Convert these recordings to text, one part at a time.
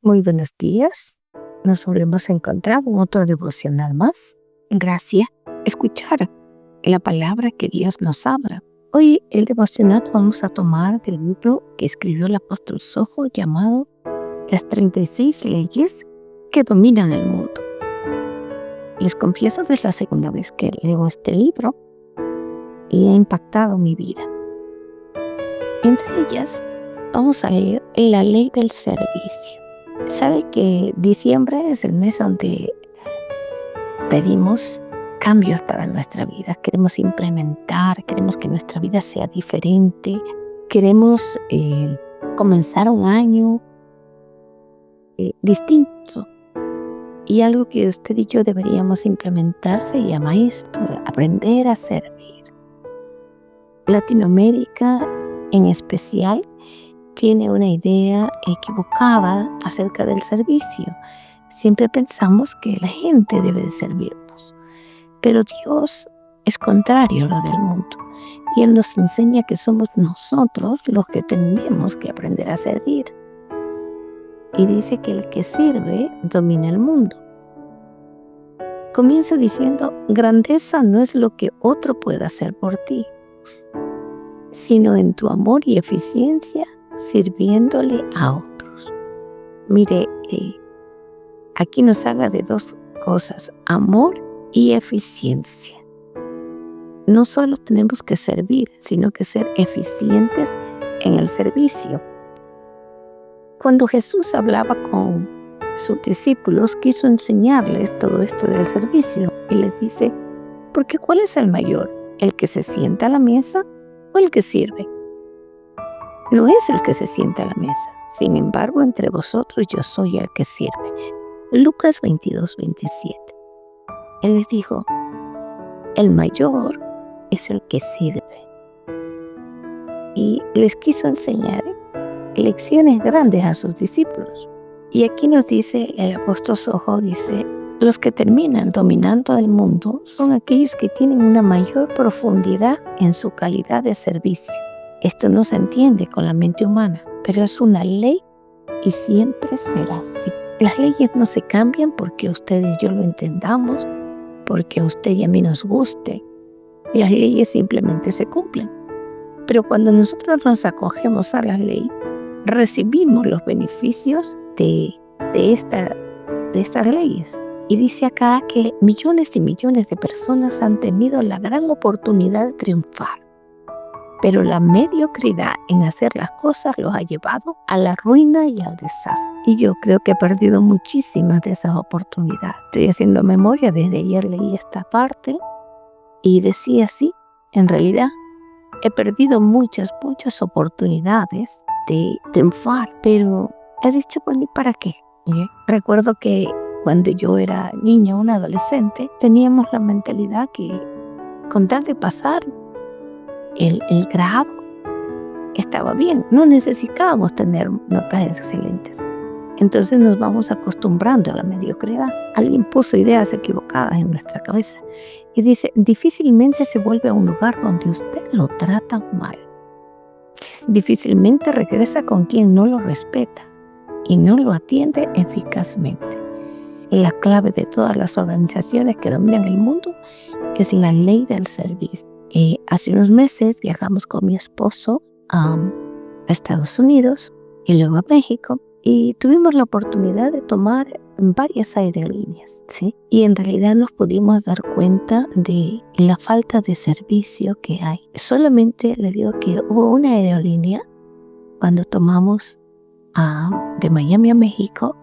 Muy buenos días. Nos volvemos a encontrar en otro devocional más. Gracias. Escuchar la palabra que Dios nos habla. Hoy el devocional vamos a tomar del libro que escribió el apóstol Soho llamado Las 36 leyes que dominan el mundo. Les confieso que es la segunda vez que leo este libro y ha impactado mi vida. Entre ellas vamos a leer la ley del servicio. Sabe que diciembre es el mes donde pedimos cambios para nuestra vida. Queremos implementar, queremos que nuestra vida sea diferente. Queremos comenzar un año distinto. Y algo que usted y yo deberíamos implementar se llama esto, aprender a servir. Latinoamérica en especial tiene una idea equivocada acerca del servicio. Siempre pensamos que la gente debe de servirnos, pero Dios es contrario a lo del mundo y Él nos enseña que somos nosotros los que tenemos que aprender a servir. Y dice que el que sirve domina el mundo. Comienza diciendo, grandeza no es lo que otro pueda hacer por ti, sino en tu amor y eficiencia sirviéndole a otros. Mire, aquí nos habla de dos cosas, amor y eficiencia. No solo tenemos que servir, sino que ser eficientes en el servicio. Cuando Jesús hablaba con sus discípulos, quiso enseñarles todo esto del servicio y les dice, porque ¿cuál es el mayor? ¿El que se sienta a la mesa o el que sirve? No es el que se sienta a la mesa. Sin embargo, entre vosotros yo soy el que sirve. Lucas 22:27. Él les dijo, el mayor es el que sirve. Y les quiso enseñar lecciones grandes a sus discípulos. Y aquí nos dice el apóstol Soho, dice, los que terminan dominando el mundo son aquellos que tienen una mayor profundidad en su calidad de servicio. Esto no se entiende con la mente humana, pero es una ley y siempre será así. Las leyes no se cambian porque usted y yo lo entendamos, porque a usted y a mí nos guste. Las leyes simplemente se cumplen. Pero cuando nosotros nos acogemos a la ley, recibimos los beneficios de estas leyes. Y dice acá que millones y millones de personas han tenido la gran oportunidad de triunfar. Pero la mediocridad en hacer las cosas los ha llevado a la ruina y al desastre. Y yo creo que he perdido muchísimas de esas oportunidades. Estoy haciendo memoria, desde ayer leí esta parte y decía así, en realidad he perdido muchas oportunidades de triunfar, pero he dicho, bueno, ¿y para qué? Recuerdo que cuando yo era niña, una adolescente, teníamos la mentalidad que con tal de pasar el grado estaba bien, no necesitábamos tener notas excelentes. Entonces nos vamos acostumbrando a la mediocridad. Alguien puso ideas equivocadas en nuestra cabeza y dice, difícilmente se vuelve a un lugar donde usted lo trata mal. Difícilmente regresa con quien no lo respeta y no lo atiende eficazmente. La clave de todas las organizaciones que dominan el mundo es la ley del servicio. Hace unos meses viajamos con mi esposo a Estados Unidos y luego a México y tuvimos la oportunidad de tomar varias aerolíneas, ¿sí? Y en realidad nos pudimos dar cuenta de la falta de servicio que hay. Solamente le digo que hubo una aerolínea cuando tomamos de Miami a México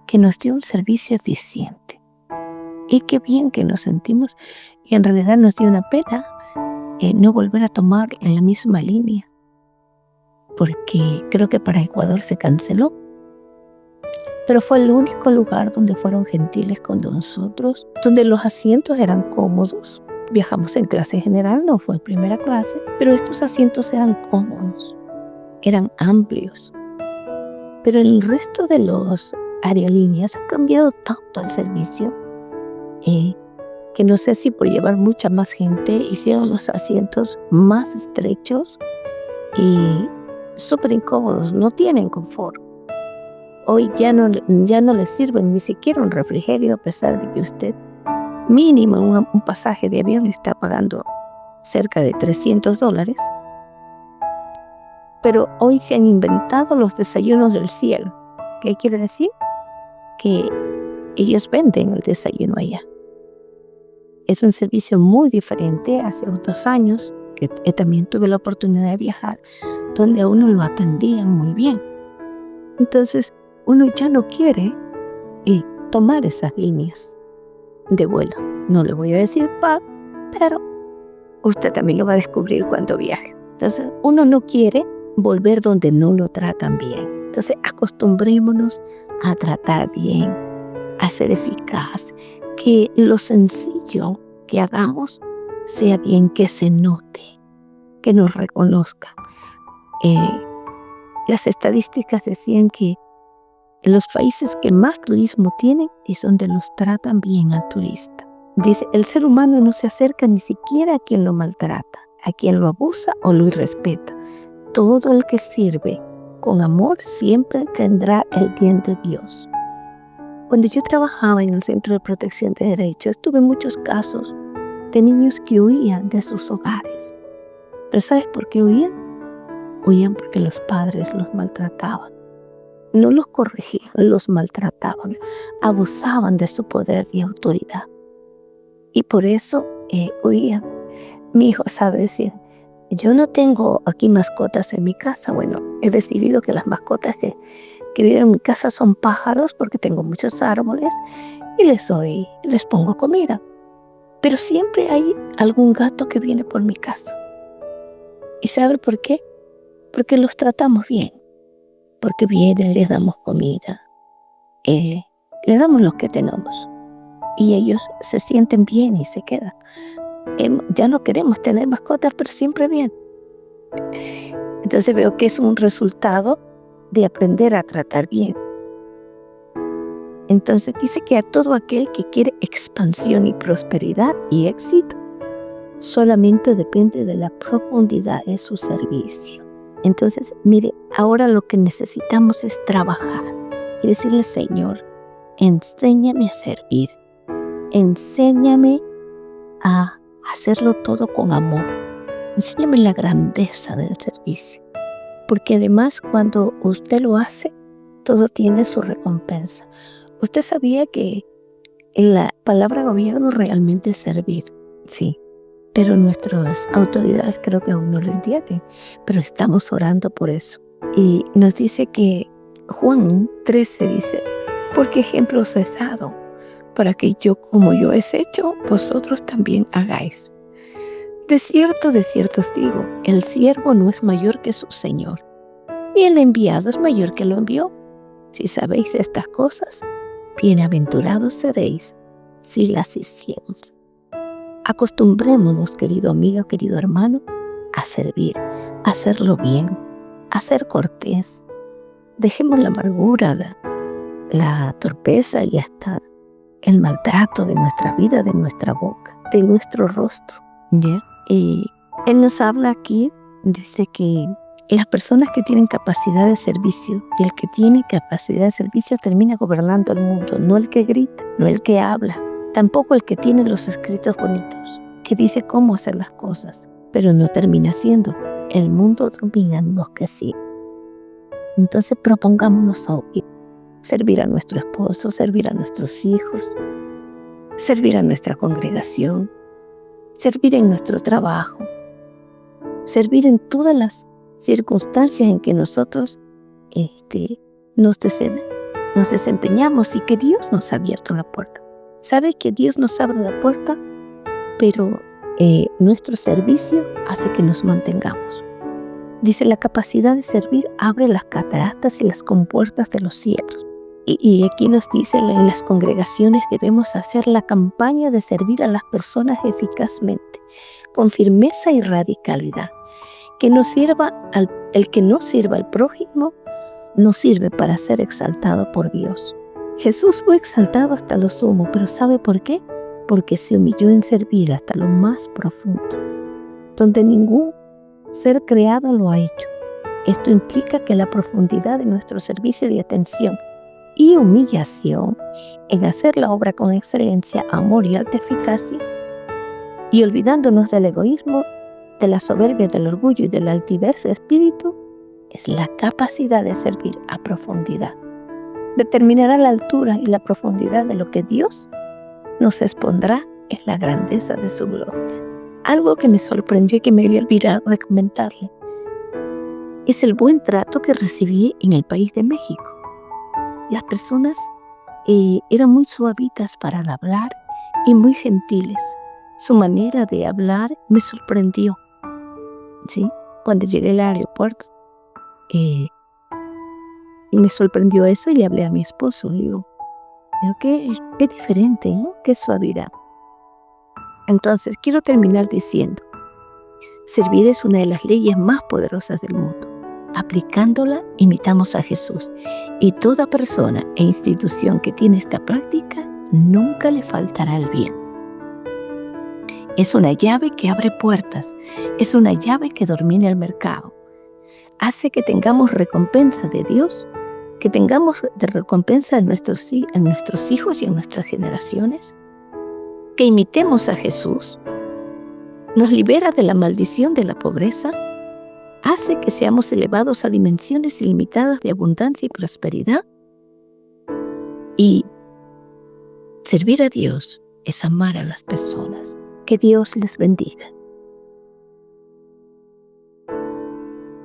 que nos dio un servicio eficiente. Y qué bien que nos sentimos, y en realidad nos dio una pena no volver a tomar en la misma línea, porque creo que para Ecuador se canceló, pero fue el único lugar donde fueron gentiles con nosotros, donde los asientos eran cómodos. Viajamos en clase general, no fue primera clase, pero estos asientos eran cómodos, eran amplios. Pero en el resto de las aerolíneas ha cambiado tanto el servicio que no sé si por llevar mucha más gente hicieron los asientos más estrechos y súper incómodos, no tienen confort. hoy ya no le sirven ni siquiera un refrigerio, a pesar de que usted mínimo un pasaje de avión está pagando cerca de $300. Pero hoy se han inventado los desayunos del cielo. ¿Qué quiere decir? Que ellos venden el desayuno allá. Es un servicio muy diferente. Hace otros años que también tuve la oportunidad de viajar, donde a uno lo atendían muy bien. Entonces uno ya no quiere tomar esas líneas de vuelo. No le voy a decir pero usted también lo va a descubrir cuando viaje. Entonces uno no quiere volver donde no lo tratan bien. Entonces acostumbrémonos a tratar bien, a ser eficaz, que lo sencillo que hagamos sea bien, que se note, que nos reconozca. Las estadísticas decían que los países que más turismo tienen es donde los tratan bien al turista. Dice, el ser humano no se acerca ni siquiera a quien lo maltrata, a quien lo abusa o lo irrespeta. Todo el que sirve con amor siempre tendrá el bien de Dios. Cuando yo trabajaba en el Centro de Protección de Derechos, tuve muchos casos de niños que huían de sus hogares. ¿Pero sabes por qué huían? Huían porque los padres los maltrataban. No los corregían, los maltrataban, abusaban de su poder y autoridad. Y por eso huían. Mi hijo sabe decir, yo no tengo aquí mascotas en mi casa. Bueno, he decidido que las mascotas que viven en mi casa son pájaros porque tengo muchos árboles y les pongo comida. Pero siempre hay algún gato que viene por mi casa. ¿Y sabe por qué? Porque los tratamos bien. Porque vienen, les damos comida, les damos lo que tenemos. Y ellos se sienten bien y se quedan. Ya no queremos tener mascotas, pero siempre bien. Entonces veo que es un resultado de aprender a tratar bien. Entonces dice que a todo aquel que quiere expansión y prosperidad y éxito, solamente depende de la profundidad de su servicio. Entonces, mire, ahora lo que necesitamos es trabajar y decirle, Señor, enséñame a servir, enséñame a hacerlo todo con amor, enséñame la grandeza del servicio, porque además cuando usted lo hace, todo tiene su recompensa. ¿Usted sabía que la palabra gobierno realmente es servir? Sí. Pero nuestras autoridades creo que aún no lo entienden, pero estamos orando por eso. Y nos dice que Juan 13 dice, porque ejemplo os he dado, para que yo como yo he hecho, vosotros también hagáis. De cierto os digo, el siervo no es mayor que su señor, ni el enviado es mayor que lo envió. Si sabéis estas cosas, bienaventurados seréis si las hiciereis. Acostumbrémonos, querido amigo, querido hermano, a servir, a hacerlo bien, a ser cortés. Dejemos la amargura, la torpeza y hasta el maltrato de nuestra vida, de nuestra boca, de nuestro rostro. ¿Ya? Y él nos habla aquí, dice que las personas que tienen capacidad de servicio y el que tiene capacidad de servicio termina gobernando el mundo, no el que grita, no el que habla. Tampoco el que tiene los escritos bonitos, que dice cómo hacer las cosas, pero no termina haciendo. El mundo domina los que sí. Entonces propongámonos a servir a nuestro esposo, servir a nuestros hijos, servir a nuestra congregación, servir en nuestro trabajo, servir en todas las circunstancias en que nosotros nos desempeñamos y que Dios nos ha abierto la puerta. Sabe que Dios nos abre la puerta, pero nuestro servicio hace que nos mantengamos. Dice, la capacidad de servir abre las cataratas y las compuertas de los cielos. Y aquí nos dice, en las congregaciones debemos hacer la campaña de servir a las personas eficazmente, con firmeza y radicalidad. El que no sirva al prójimo no sirve para ser exaltado por Dios. Jesús fue exaltado hasta lo sumo, pero ¿sabe por qué? Porque se humilló en servir hasta lo más profundo, donde ningún ser creado lo ha hecho. Esto implica que la profundidad de nuestro servicio de atención y humillación, en hacer la obra con excelencia, amor y alta eficacia, y olvidándonos del egoísmo, de la soberbia, del orgullo y de la altivez de espíritu, es la capacidad de servir a profundidad. Determinará la altura y la profundidad de lo que Dios nos expondrá en la grandeza de su gloria. Algo que me sorprendió y que me había olvidado de comentarle es el buen trato que recibí en el país de México. Las personas eran muy suavitas para hablar y muy gentiles. Su manera de hablar me sorprendió, ¿sí? Cuando llegué al aeropuerto, me sorprendió eso y le hablé a mi esposo. Le digo, qué diferente, ¿eh? Qué suavidad. Entonces, quiero terminar diciendo, servir es una de las leyes más poderosas del mundo. Aplicándola, imitamos a Jesús. Y toda persona e institución que tiene esta práctica, nunca le faltará el bien. Es una llave que abre puertas. Es una llave que domina el mercado. Hace que tengamos recompensa de Dios, que tengamos de recompensa en nuestros hijos y en nuestras generaciones, que imitemos a Jesús, nos libera de la maldición de la pobreza, hace que seamos elevados a dimensiones ilimitadas de abundancia y prosperidad. Y servir a Dios es amar a las personas. Que Dios les bendiga.